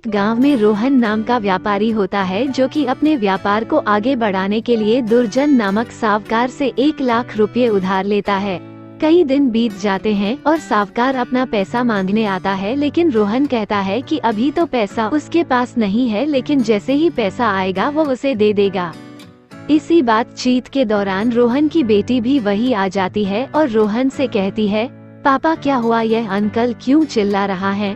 एक गांव में रोहन नाम का व्यापारी होता है जो कि अपने व्यापार को आगे बढ़ाने के लिए दुर्जन नामक साहूकार से 1 लाख रुपए उधार लेता है। कई दिन बीत जाते हैं और साहूकार अपना पैसा मांगने आता है, लेकिन रोहन कहता है कि अभी तो पैसा उसके पास नहीं है, लेकिन जैसे ही पैसा आएगा वो उसे दे देगा। इसी बातचीत के दौरान रोहन की बेटी भी वही आ जाती है और रोहन से कहती है, पापा क्या हुआ, यह अंकल क्यों चिल्ला रहा है।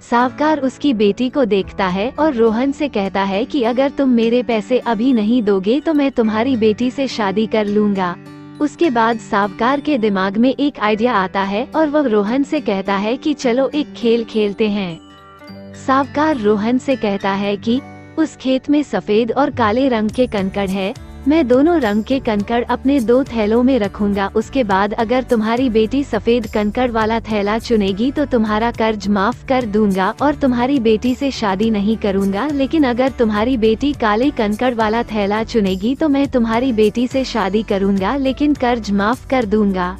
साहूकार उसकी बेटी को देखता है और रोहन से कहता है कि अगर तुम मेरे पैसे अभी नहीं दोगे तो मैं तुम्हारी बेटी से शादी कर लूंगा। उसके बाद साहूकार के दिमाग में एक आइडिया आता है और वह रोहन से कहता है कि चलो एक खेल खेलते हैं। साहूकार रोहन से कहता है कि उस खेत में सफेद और काले रंग के कंकड़ है, मैं दोनों रंग के कंकड़ अपने 2 थैलों में रखूंगा। उसके बाद अगर तुम्हारी बेटी सफेद कंकड़ वाला थैला चुनेगी तो तुम्हारा कर्ज माफ कर दूंगा और तुम्हारी बेटी से शादी नहीं करूंगा, लेकिन अगर तुम्हारी बेटी काले कंकड़ वाला थैला चुनेगी तो मैं तुम्हारी बेटी से शादी करूंगा, लेकिन कर्ज माफ कर दूंगा।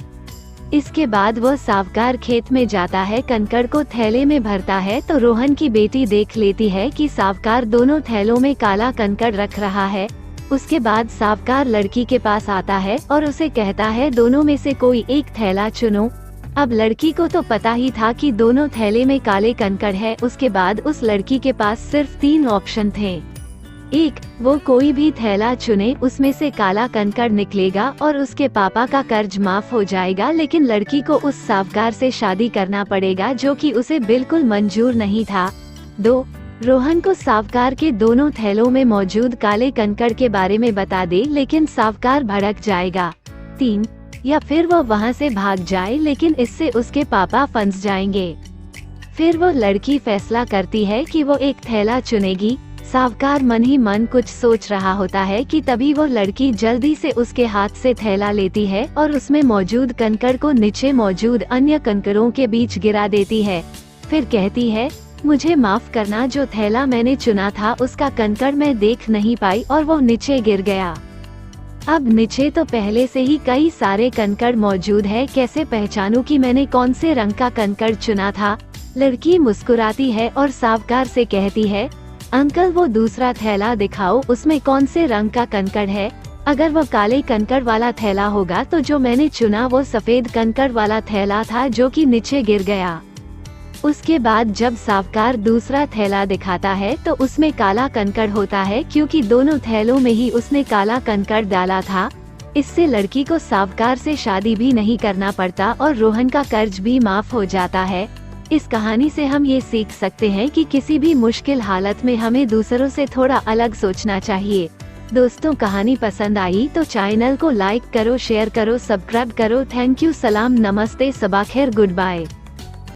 इसके बाद वह साहूकार खेत में जाता है, कंकड़ को थैले में भरता है तो रोहन की बेटी देख लेती है कि साहूकार दोनों थैलों में काला कंकड़ रख रहा है। उसके बाद साहूकार लड़की के पास आता है और उसे कहता है, दोनों में से कोई एक थैला चुनो। अब लड़की को तो पता ही था कि दोनों थैले में काले कंकड़ है। उसके बाद उस लड़की के पास सिर्फ 3 ऑप्शन थे। 1, वो कोई भी थैला चुने, उसमें से काला कंकड़ निकलेगा और उसके पापा का कर्ज माफ हो जाएगा, लेकिन लड़की को उस साहूकार से शादी करना पड़ेगा जो कि उसे बिल्कुल मंजूर नहीं था। 2, रोहन को साहूकार के दोनों थैलों में मौजूद काले कंकड़ के बारे में बता दे, लेकिन साहूकार भड़क जाएगा। 3, या फिर वो वहाँ से भाग जाए, लेकिन इससे उसके पापा फंस जाएंगे। फिर वो लड़की फैसला करती है कि वो एक थैला चुनेगी। साहूकार मन ही मन कुछ सोच रहा होता है कि तभी वो लड़की जल्दी से उसके हाथ से थैला लेती है और उसमें मौजूद कंकड़ को नीचे मौजूद अन्य कंकड़ों के बीच गिरा देती है। फिर कहती है, मुझे माफ करना, जो थैला मैंने चुना था उसका कंकड़ मैं देख नहीं पाई और वो नीचे गिर गया। अब नीचे तो पहले से ही कई सारे कंकड़ मौजूद है, कैसे पहचानूं कि मैंने कौन से रंग का कंकड़ चुना था। लड़की मुस्कुराती है और साहूकार से कहती है, अंकल वो दूसरा थैला दिखाओ, उसमें कौन से रंग का कंकड़ है। अगर वो काले कंकड़ वाला थैला होगा तो जो मैंने चुना वो सफेद कंकड़ वाला थैला था जो कि नीचे गिर गया। उसके बाद जब साहूकार दूसरा थैला दिखाता है तो उसमें काला कंकड़ होता है, क्योंकि दोनों थैलों में ही उसने काला कंकड़ डाला था। इससे लड़की को साहूकार से शादी भी नहीं करना पड़ता और रोहन का कर्ज भी माफ हो जाता है। इस कहानी से हम ये सीख सकते हैं कि किसी भी मुश्किल हालत में हमें दूसरों से थोड़ा अलग सोचना चाहिए। दोस्तों, कहानी पसंद आई तो चैनल को लाइक करो, शेयर करो, सब्सक्राइब करो। थैंक यू, सलाम, नमस्ते, सबाखैर, गुड बाय।